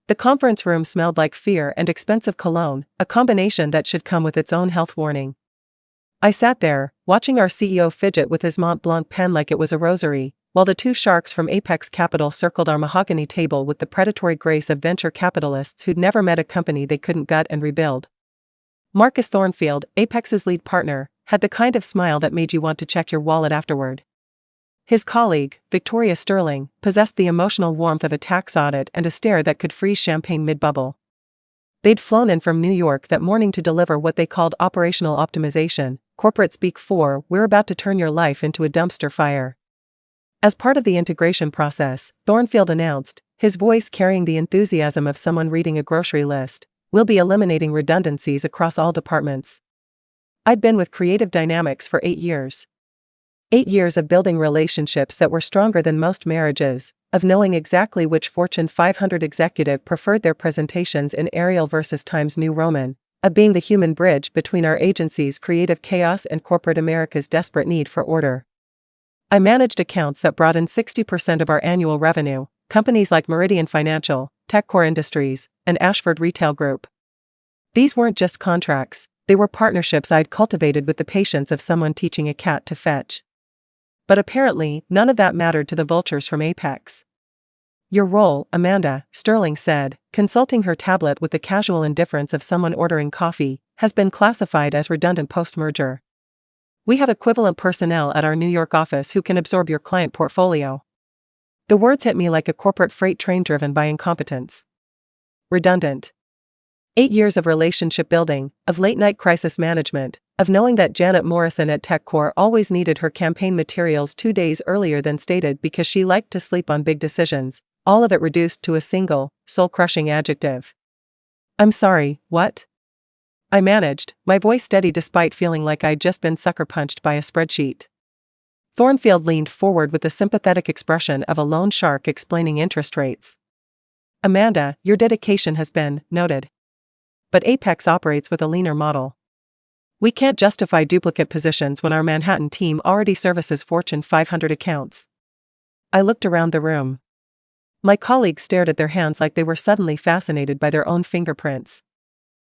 The conference room smelled like fear and expensive cologne, a combination that should come with its own health warning. I sat there, watching our CEO fidget with his Mont Blanc pen like it was a rosary, while the two sharks from Apex Capital circled our mahogany table with the predatory grace of venture capitalists who'd never met a company they couldn't gut and rebuild. Marcus Thornfield, Apex's lead partner, had the kind of smile that made you want to check your wallet afterward. His colleague, Victoria Sterling, possessed the emotional warmth of a tax audit and a stare that could freeze champagne mid-bubble. They'd flown in from New York that morning to deliver what they called operational optimization, corporate speak for, "We're about to turn your life into a dumpster fire." As part of the integration process, Thornfield announced, his voice carrying the enthusiasm of someone reading a grocery list, "We'll be eliminating redundancies across all departments." I'd been with Creative Dynamics for 8 years. 8 years of building relationships that were stronger than most marriages, of knowing exactly which Fortune 500 executive preferred their presentations in Arial versus Times New Roman, of being the human bridge between our agency's creative chaos and corporate America's desperate need for order. I managed accounts that brought in 60% of our annual revenue, companies like Meridian Financial, TechCore Industries, and Ashford Retail Group. These weren't just contracts, they were partnerships I'd cultivated with the patience of someone teaching a cat to fetch. But apparently, none of that mattered to the vultures from Apex. "Your role, Amanda," Sterling said, consulting her tablet with the casual indifference of someone ordering coffee, "has been classified as redundant post-merger. We have equivalent personnel at our New York office who can absorb your client portfolio." The words hit me like a corporate freight train driven by incompetence. Redundant. 8 years of relationship building, of late-night crisis management, of knowing that Janet Morrison at TechCore always needed her campaign materials 2 days earlier than stated because she liked to sleep on big decisions, all of it reduced to a single, soul-crushing adjective. "I'm sorry, what?" I managed, my voice steady despite feeling like I'd just been sucker-punched by a spreadsheet. Thornfield leaned forward with the sympathetic expression of a loan shark explaining interest rates. "Amanda, your dedication has been noted. But Apex operates with a leaner model. We can't justify duplicate positions when our Manhattan team already services Fortune 500 accounts." I looked around the room. My colleagues stared at their hands like they were suddenly fascinated by their own fingerprints.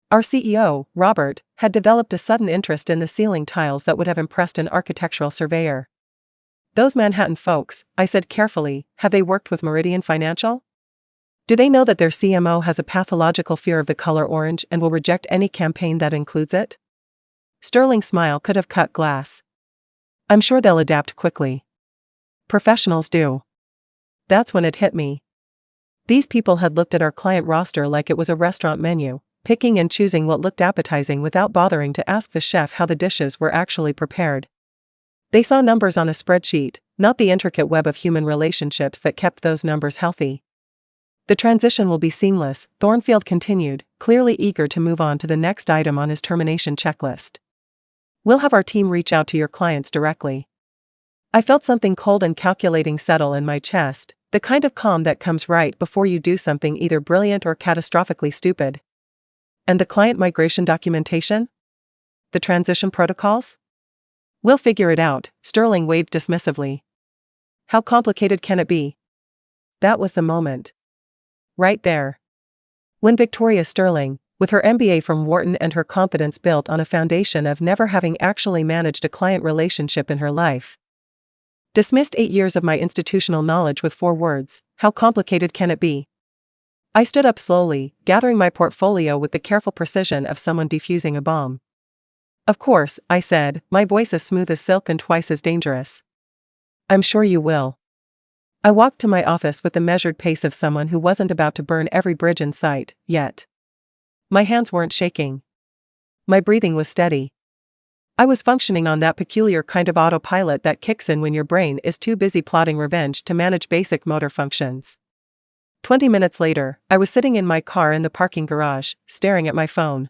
Our CEO, Robert, had developed a sudden interest in the ceiling tiles that would have impressed an architectural surveyor. "Those Manhattan folks," I said carefully, "have they worked with Meridian Financial? Do they know that their CMO has a pathological fear of the color orange and will reject any campaign that includes it?" Sterling's smile could have cut glass. "I'm sure they'll adapt quickly. Professionals do." That's when it hit me. These people had looked at our client roster like it was a restaurant menu, picking and choosing what looked appetizing without bothering to ask the chef how the dishes were actually prepared. They saw numbers on a spreadsheet, not the intricate web of human relationships that kept those numbers healthy. "The transition will be seamless," Thornfield continued, clearly eager to move on to the next item on his termination checklist. "We'll have our team reach out to your clients directly." I felt something cold and calculating settle in my chest, the kind of calm that comes right before you do something either brilliant or catastrophically stupid. "And the client migration documentation? The transition protocols?" "We'll figure it out," Sterling waved dismissively. "How complicated can it be?" That was the moment. Right there. When Victoria Sterling, with her MBA from Wharton and her confidence built on a foundation of never having actually managed a client relationship in her life, dismissed 8 years of my institutional knowledge with 4 words, "How complicated can it be?" I stood up slowly, gathering my portfolio with the careful precision of someone defusing a bomb. "Of course," I said, my voice as smooth as silk and twice as dangerous. "I'm sure you will." I walked to my office with the measured pace of someone who wasn't about to burn every bridge in sight, yet. My hands weren't shaking. My breathing was steady. I was functioning on that peculiar kind of autopilot that kicks in when your brain is too busy plotting revenge to manage basic motor functions. 20 minutes later, I was sitting in my car in the parking garage, staring at my phone.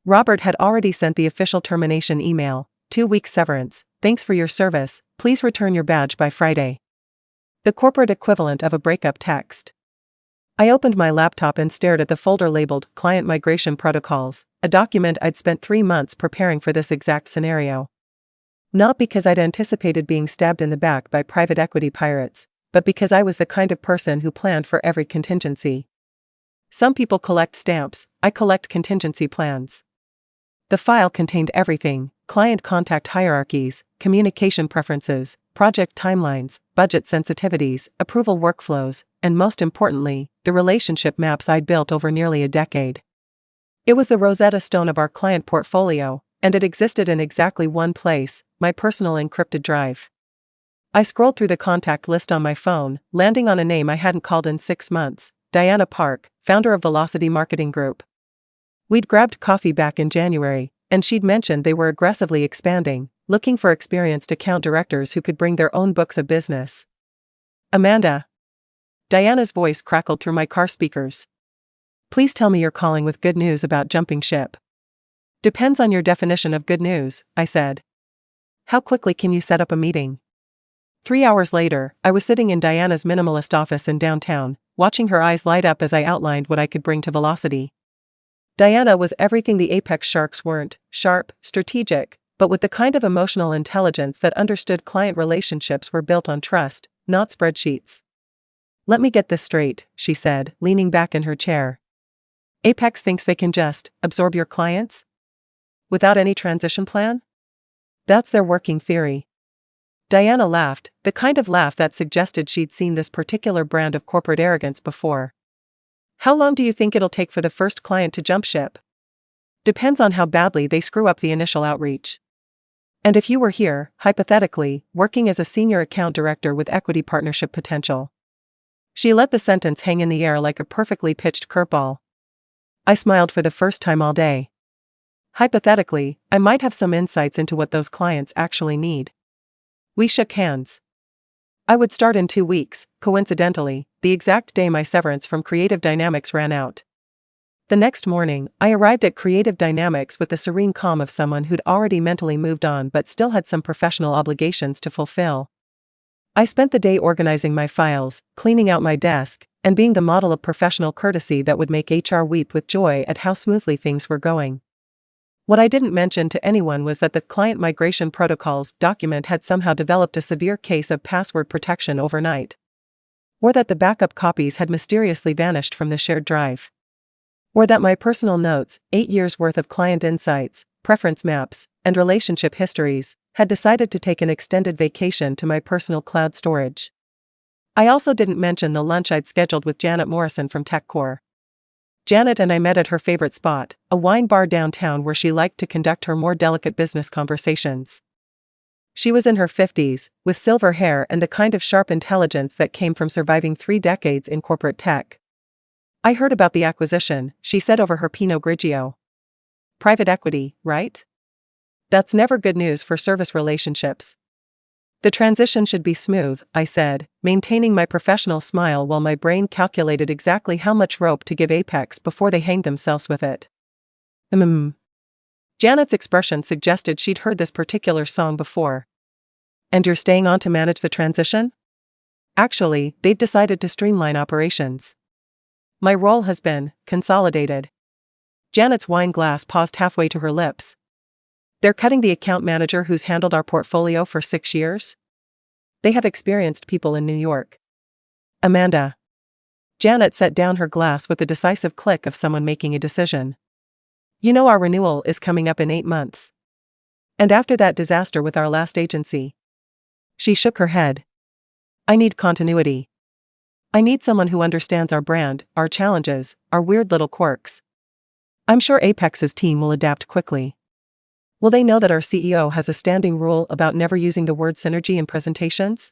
Robert had already sent the official termination email, 2-week severance, "Thanks for your service, please return your badge by Friday." The corporate equivalent of a breakup text. I opened my laptop and stared at the folder labeled Client Migration Protocols, a document I'd spent 3 months preparing for this exact scenario. Not because I'd anticipated being stabbed in the back by private equity pirates, but because I was the kind of person who planned for every contingency. Some people collect stamps, I collect contingency plans. The file contained everything: client contact hierarchies, communication preferences, project timelines, budget sensitivities, approval workflows, and most importantly, the relationship maps I'd built over nearly a decade. It was the Rosetta Stone of our client portfolio, and it existed in exactly one place: my personal encrypted drive. I scrolled through the contact list on my phone, landing on a name I hadn't called in 6 months: Diana Park, founder of Velocity Marketing Group. We'd grabbed coffee back in January, and she'd mentioned they were aggressively expanding, looking for experienced account directors who could bring their own books of business. Amanda. Diana's voice crackled through my car speakers. Please tell me you're calling with good news about jumping ship. Depends on your definition of good news, I said. How quickly can you set up a meeting? 3 hours later, I was sitting in Diana's minimalist office in downtown, watching her eyes light up as I outlined what I could bring to Velocity. Diana was everything the Apex Sharks weren't: sharp, strategic, but with the kind of emotional intelligence that understood client relationships were built on trust, not spreadsheets. Let me get this straight, she said, leaning back in her chair. Apex thinks they can just absorb your clients? Without any transition plan? That's their working theory. Diana laughed, the kind of laugh that suggested she'd seen this particular brand of corporate arrogance before. How long do you think it'll take for the first client to jump ship? Depends on how badly they screw up the initial outreach. And if you were here, hypothetically, working as a senior account director with equity partnership potential. She let the sentence hang in the air like a perfectly pitched curveball. I smiled for the first time all day. Hypothetically, I might have some insights into what those clients actually need. We shook hands. I would start in 2 weeks, coincidentally, the exact day my severance from Creative Dynamics ran out. The next morning, I arrived at Creative Dynamics with the serene calm of someone who'd already mentally moved on but still had some professional obligations to fulfill. I spent the day organizing my files, cleaning out my desk, and being the model of professional courtesy that would make HR weep with joy at how smoothly things were going. What I didn't mention to anyone was that the client migration protocols document had somehow developed a severe case of password protection overnight. Or that the backup copies had mysteriously vanished from the shared drive. Or that my personal notes, 8 years' worth of client insights, preference maps, and relationship histories, had decided to take an extended vacation to my personal cloud storage. I also didn't mention the lunch I'd scheduled with Janet Morrison from TechCore. Janet and I met at her favorite spot, a wine bar downtown where she liked to conduct her more delicate business conversations. She was in her 50s, with silver hair and the kind of sharp intelligence that came from surviving 3 decades in corporate tech. I heard about the acquisition, she said over her Pinot Grigio. Private equity, right? That's never good news for service relationships. The transition should be smooth, I said, maintaining my professional smile while my brain calculated exactly how much rope to give Apex before they hanged themselves with it. Janet's expression suggested she'd heard this particular song before. And you're staying on to manage the transition? Actually, they've decided to streamline operations. My role has been consolidated. Janet's wine glass paused halfway to her lips. They're cutting the account manager who's handled our portfolio for 6 years? They have experienced people in New York. Amanda. Janet set down her glass with the decisive click of someone making a decision. You know our renewal is coming up in 8 months. And after that disaster with our last agency. She shook her head. I need continuity. I need someone who understands our brand, our challenges, our weird little quirks. I'm sure Apex's team will adapt quickly. Will they know that our CEO has a standing rule about never using the word synergy in presentations?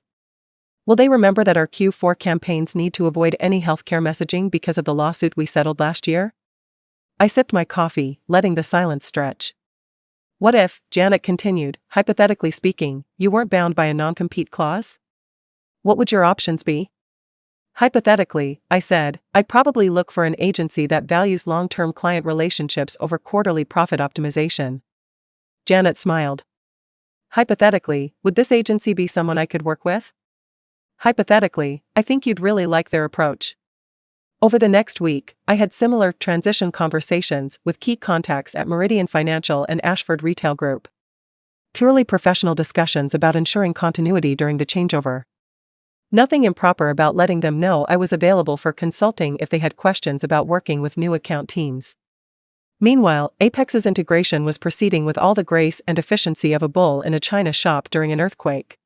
Will they remember that our Q4 campaigns need to avoid any healthcare messaging because of the lawsuit we settled last year? I sipped my coffee, letting the silence stretch. What if, Janet continued, hypothetically speaking, you weren't bound by a non-compete clause? What would your options be? Hypothetically, I said, I'd probably look for an agency that values long-term client relationships over quarterly profit optimization. Janet smiled. Hypothetically, would this agency be someone I could work with? Hypothetically, I think you'd really like their approach. Over the next week, I had similar transition conversations with key contacts at Meridian Financial and Ashford Retail Group. Purely professional discussions about ensuring continuity during the changeover. Nothing improper about letting them know I was available for consulting if they had questions about working with new account teams. Meanwhile, Apex's integration was proceeding with all the grace and efficiency of a bull in a china shop during an earthquake.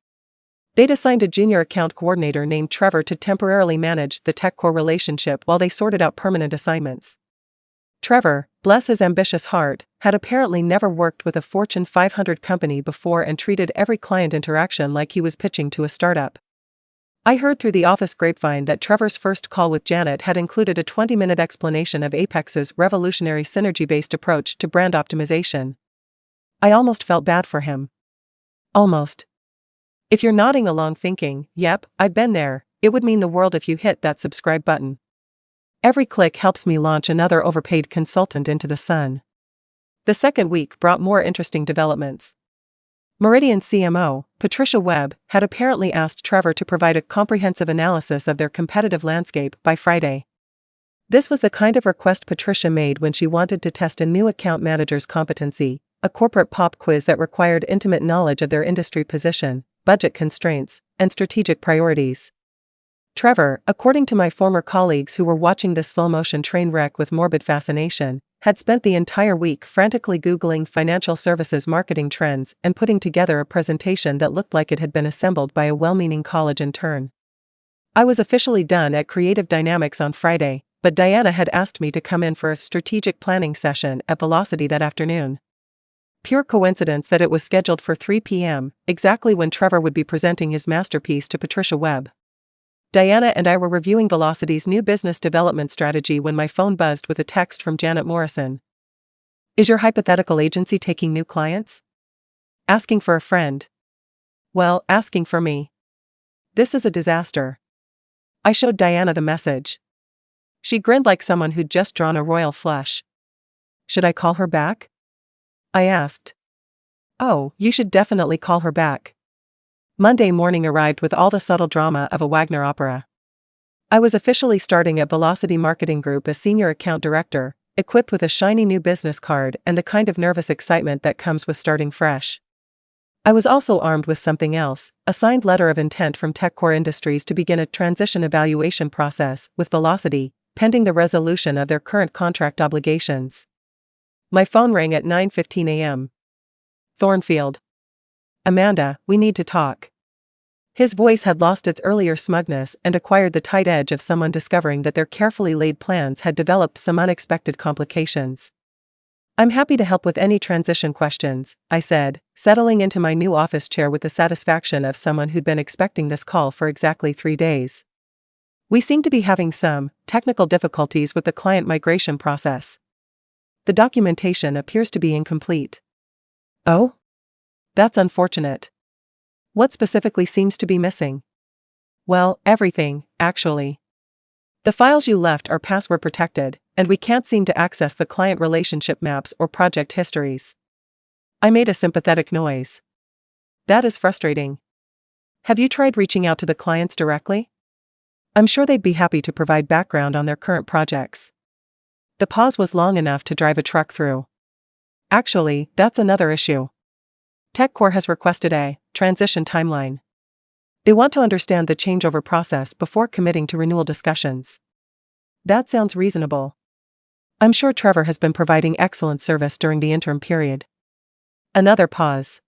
They'd assigned a junior account coordinator named Trevor to temporarily manage the TechCore relationship while they sorted out permanent assignments. Trevor, bless his ambitious heart, had apparently never worked with a Fortune 500 company before and treated every client interaction like he was pitching to a startup. I heard through the office grapevine that Trevor's first call with Janet had included a 20-minute explanation of Apex's revolutionary synergy-based approach to brand optimization. I almost felt bad for him. Almost. If you're nodding along thinking, yep, I've been there, it would mean the world if you hit that subscribe button. Every click helps me launch another overpaid consultant into the sun. The second week brought more interesting developments. Meridian CMO, Patricia Webb, had apparently asked Trevor to provide a comprehensive analysis of their competitive landscape by Friday. This was the kind of request Patricia made when she wanted to test a new account manager's competency, a corporate pop quiz that required intimate knowledge of their industry position, budget constraints, and strategic priorities. Trevor, according to my former colleagues who were watching this slow-motion train wreck with morbid fascination, had spent the entire week frantically Googling financial services marketing trends and putting together a presentation that looked like it had been assembled by a well-meaning college intern. I was officially done at Creative Dynamics on Friday, but Diana had asked me to come in for a strategic planning session at Velocity that afternoon. Pure coincidence that it was scheduled for 3 p.m., exactly when Trevor would be presenting his masterpiece to Patricia Webb. Diana and I were reviewing Velocity's new business development strategy when my phone buzzed with a text from Janet Morrison. Is your hypothetical agency taking new clients? Asking for a friend. Well, asking for me. This is a disaster. I showed Diana the message. She grinned like someone who'd just drawn a royal flush. Should I call her back? I asked. Oh, you should definitely call her back. Monday morning arrived with all the subtle drama of a Wagner opera. I was officially starting at Velocity Marketing Group as Senior Account Director, equipped with a shiny new business card and the kind of nervous excitement that comes with starting fresh. I was also armed with something else, a signed letter of intent from TechCore Industries to begin a transition evaluation process with Velocity, pending the resolution of their current contract obligations. My phone rang at 9:15 a.m. Thornfield. Amanda, we need to talk. His voice had lost its earlier smugness and acquired the tight edge of someone discovering that their carefully laid plans had developed some unexpected complications. I'm happy to help with any transition questions, I said, settling into my new office chair with the satisfaction of someone who'd been expecting this call for exactly 3 days. We seem to be having some technical difficulties with the client migration process. The documentation appears to be incomplete. Oh? That's unfortunate. What specifically seems to be missing? Well, everything, actually. The files you left are password protected, and we can't seem to access the client relationship maps or project histories. I made a sympathetic noise. That is frustrating. Have you tried reaching out to the clients directly? I'm sure they'd be happy to provide background on their current projects. The pause was long enough to drive a truck through. Actually, that's another issue. TechCore has requested a transition timeline. They want to understand the changeover process before committing to renewal discussions. That sounds reasonable. I'm sure Trevor has been providing excellent service during the interim period. Another pause.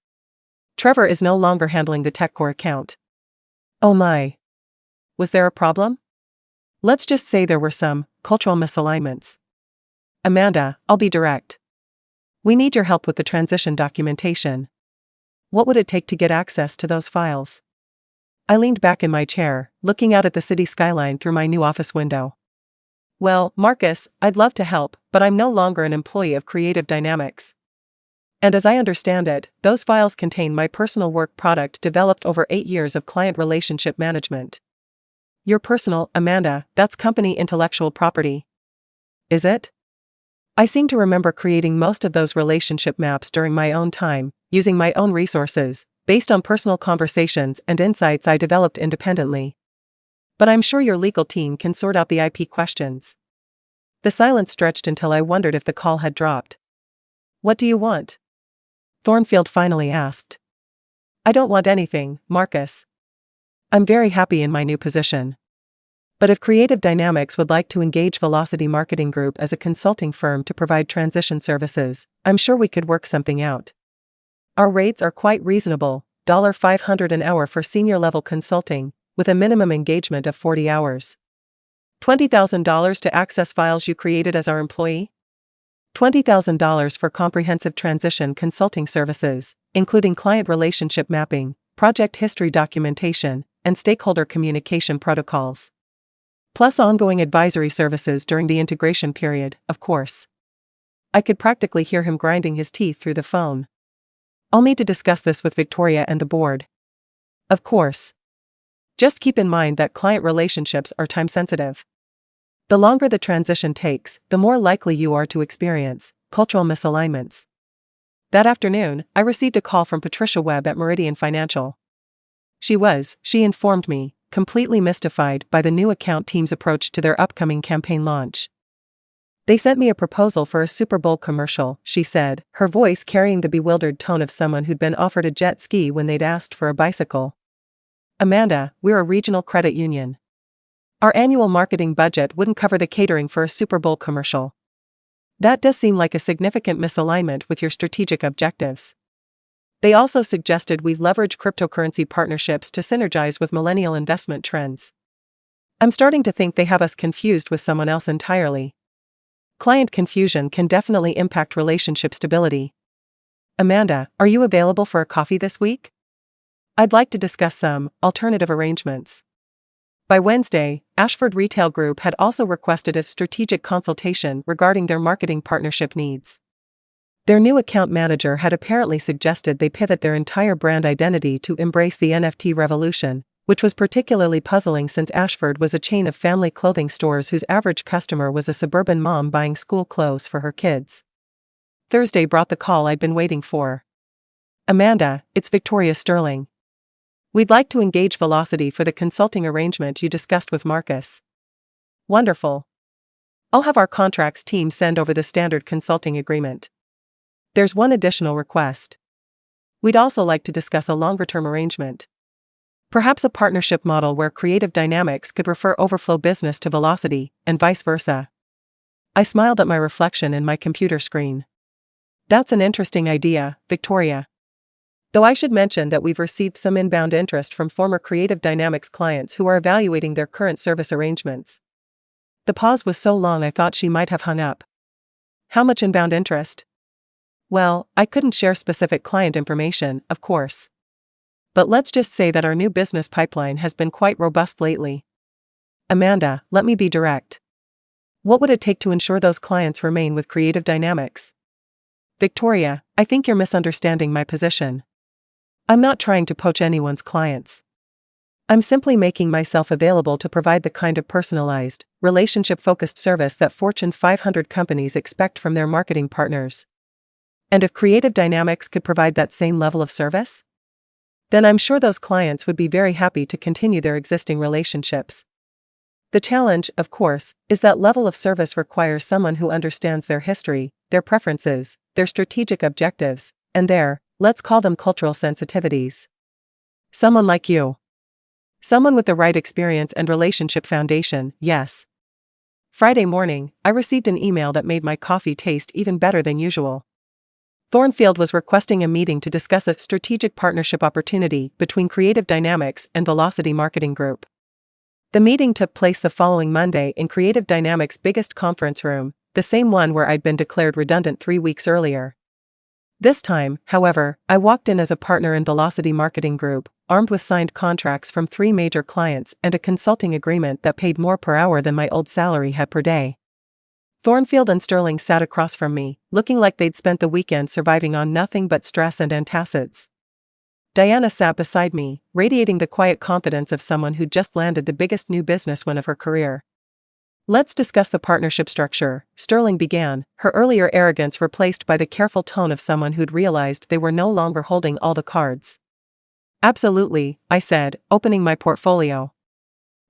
Trevor is no longer handling the TechCore account. Oh my. Was there a problem? Let's just say there were some cultural misalignments. Amanda, I'll be direct. We need your help with the transition documentation. What would it take to get access to those files? I leaned back in my chair, looking out at the city skyline through my new office window. Well, Marcus, I'd love to help, but I'm no longer an employee of Creative Dynamics. And as I understand it, those files contain my personal work product developed over 8 years of client relationship management. Your personal, Amanda, that's company intellectual property. Is it? I seem to remember creating most of those relationship maps during my own time, using my own resources, based on personal conversations and insights I developed independently. But I'm sure your legal team can sort out the IP questions. The silence stretched until I wondered if the call had dropped. What do you want? Thornfield finally asked. I don't want anything, Marcus. I'm very happy in my new position. But if Creative Dynamics would like to engage Velocity Marketing Group as a consulting firm to provide transition services, I'm sure we could work something out. Our rates are quite reasonable, $500 an hour for senior-level consulting, with a minimum engagement of 40 hours. $20,000 to access files you created as our employee? $20,000 for comprehensive transition consulting services, including client relationship mapping, project history documentation, and stakeholder communication protocols. Plus ongoing advisory services during the integration period, of course. I could practically hear him grinding his teeth through the phone. I'll need to discuss this with Victoria and the board. Of course. Just keep in mind that client relationships are time-sensitive. The longer the transition takes, the more likely you are to experience cultural misalignments. That afternoon, I received a call from Patricia Webb at Meridian Financial. She informed me, completely mystified by the new account team's approach to their upcoming campaign launch. They sent me a proposal for a Super Bowl commercial, she said, her voice carrying the bewildered tone of someone who'd been offered a jet ski when they'd asked for a bicycle. Amanda, we're a regional credit union. Our annual marketing budget wouldn't cover the catering for a Super Bowl commercial. That does seem like a significant misalignment with your strategic objectives. They also suggested we leverage cryptocurrency partnerships to synergize with millennial investment trends. I'm starting to think they have us confused with someone else entirely. Client confusion can definitely impact relationship stability. Amanda, are you available for a coffee this week? I'd like to discuss some alternative arrangements. By Wednesday, Ashford Retail Group had also requested a strategic consultation regarding their marketing partnership needs. Their new account manager had apparently suggested they pivot their entire brand identity to embrace the NFT revolution, which was particularly puzzling since Ashford was a chain of family clothing stores whose average customer was a suburban mom buying school clothes for her kids. Thursday brought the call I'd been waiting for. Amanda, it's Victoria Sterling. We'd like to engage Velocity for the consulting arrangement you discussed with Marcus. Wonderful. I'll have our contracts team send over the standard consulting agreement. There's one additional request. We'd also like to discuss a longer-term arrangement. Perhaps a partnership model where Creative Dynamics could refer overflow business to Velocity, and vice versa. I smiled at my reflection in my computer screen. That's an interesting idea, Victoria. Though I should mention that we've received some inbound interest from former Creative Dynamics clients who are evaluating their current service arrangements. The pause was so long I thought she might have hung up. How much inbound interest? Well, I couldn't share specific client information, of course. But let's just say that our new business pipeline has been quite robust lately. Amanda, let me be direct. What would it take to ensure those clients remain with Creative Dynamics? Victoria, I think you're misunderstanding my position. I'm not trying to poach anyone's clients. I'm simply making myself available to provide the kind of personalized, relationship-focused service that Fortune 500 companies expect from their marketing partners. And if Creative Dynamics could provide that same level of service? Then I'm sure those clients would be very happy to continue their existing relationships. The challenge, of course, is that level of service requires someone who understands their history, their preferences, their strategic objectives, and their, let's call them cultural sensitivities. Someone like you. Someone with the right experience and relationship foundation, yes. Friday morning, I received an email that made my coffee taste even better than usual. Thornfield was requesting a meeting to discuss a strategic partnership opportunity between Creative Dynamics and Velocity Marketing Group. The meeting took place the following Monday in Creative Dynamics' biggest conference room, the same one where I'd been declared redundant 3 weeks earlier. This time, however, I walked in as a partner in Velocity Marketing Group, armed with signed contracts from 3 major clients and a consulting agreement that paid more per hour than my old salary had per day. Thornfield and Sterling sat across from me, looking like they'd spent the weekend surviving on nothing but stress and antacids. Diana sat beside me, radiating the quiet confidence of someone who'd just landed the biggest new business win of her career. Let's discuss the partnership structure, Sterling began, her earlier arrogance replaced by the careful tone of someone who'd realized they were no longer holding all the cards. Absolutely, I said, opening my portfolio.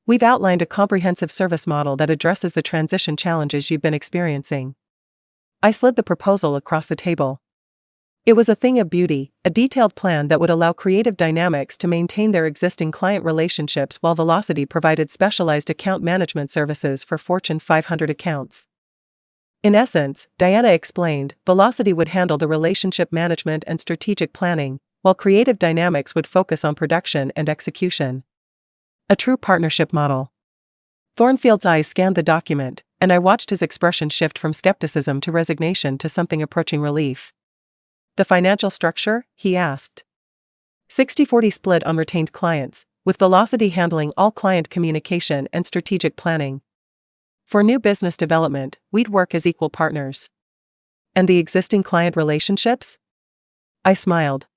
We've outlined a comprehensive service model that addresses the transition challenges you've been experiencing. I slid the proposal across the table. It was a thing of beauty, a detailed plan that would allow Creative Dynamics to maintain their existing client relationships while Velocity provided specialized account management services for Fortune 500 accounts. In essence, Diana explained, Velocity would handle the relationship management and strategic planning, while Creative Dynamics would focus on production and execution. A true partnership model. Thornfield's eyes scanned the document, and I watched his expression shift from skepticism to resignation to something approaching relief. The financial structure? He asked. 60-40 split on retained clients, with Velocity handling all client communication and strategic planning. For new business development, we'd work as equal partners. And the existing client relationships? I smiled.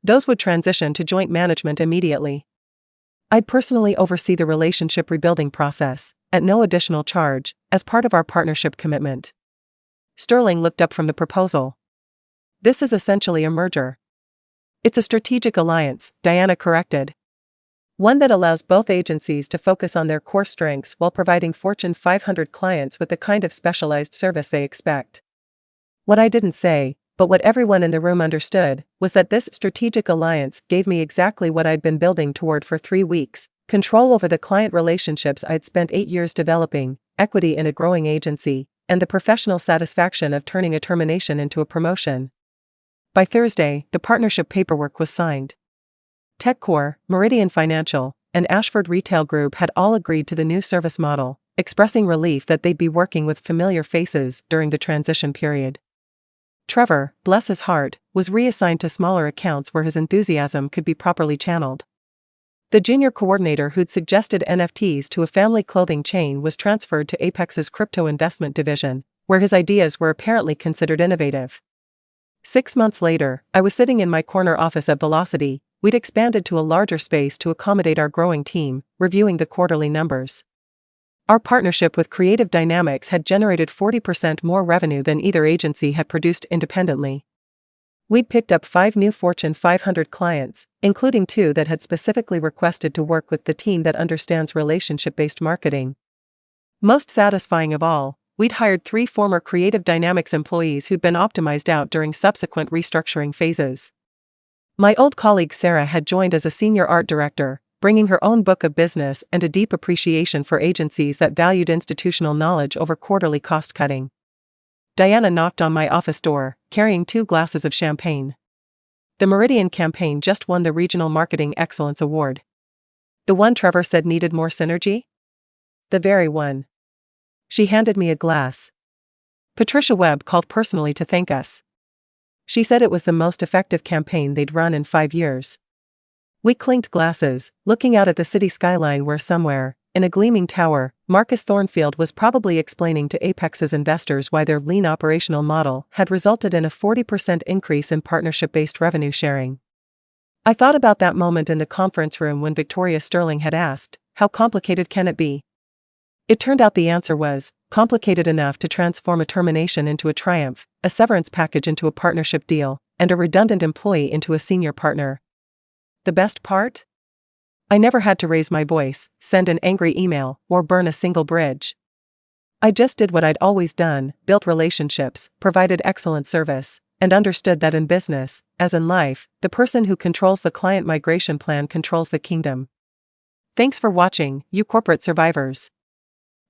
Those would transition to joint management immediately. I'd personally oversee the relationship rebuilding process, at no additional charge, as part of our partnership commitment. Sterling looked up from the proposal. This is essentially a merger. It's a strategic alliance, Diana corrected. One that allows both agencies to focus on their core strengths while providing Fortune 500 clients with the kind of specialized service they expect. What I didn't say, but what everyone in the room understood, was that this strategic alliance gave me exactly what I'd been building toward for 3 weeks: control over the client relationships I'd spent 8 years developing, equity in a growing agency, and the professional satisfaction of turning a termination into a promotion. By Thursday, the partnership paperwork was signed. TechCore, Meridian Financial, and Ashford Retail Group had all agreed to the new service model, expressing relief that they'd be working with familiar faces during the transition period. Trevor, bless his heart, was reassigned to smaller accounts where his enthusiasm could be properly channeled. The junior coordinator who'd suggested NFTs to a family clothing chain was transferred to Apex's crypto investment division, where his ideas were apparently considered innovative. 6 months later, I was sitting in my corner office at Velocity. We'd expanded to a larger space to accommodate our growing team, reviewing the quarterly numbers. Our partnership with Creative Dynamics had generated 40% more revenue than either agency had produced independently. We'd picked up 5 new Fortune 500 clients, including 2 that had specifically requested to work with the team that understands relationship-based marketing. Most satisfying of all, we'd hired 3 former Creative Dynamics employees who'd been optimized out during subsequent restructuring phases. My old colleague Sarah had joined as a senior art director, bringing her own book of business and a deep appreciation for agencies that valued institutional knowledge over quarterly cost-cutting. Diana knocked on my office door, carrying 2 glasses of champagne. The Meridian campaign just won the Regional Marketing Excellence Award. The one Trevor said needed more synergy? The very one. She handed me a glass. Patricia Webb called personally to thank us. She said it was the most effective campaign they'd run in 5 years. We clinked glasses, looking out at the city skyline where somewhere, in a gleaming tower, Marcus Thornfield was probably explaining to Apex's investors why their lean operational model had resulted in a 40% increase in partnership-based revenue sharing. I thought about that moment in the conference room when Victoria Sterling had asked, "How complicated can it be?" It turned out the answer was, complicated enough to transform a termination into a triumph, a severance package into a partnership deal, and a redundant employee into a senior partner. The best part? I never had to raise my voice, send an angry email, or burn a single bridge. I just did what I'd always done, built relationships, provided excellent service, and understood that in business, as in life, the person who controls the client migration plan controls the kingdom. Thanks for watching, you corporate survivors.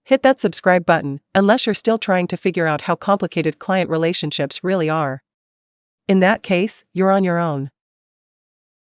Hit that subscribe button, unless you're still trying to figure out how complicated client relationships really are. In that case, you're on your own.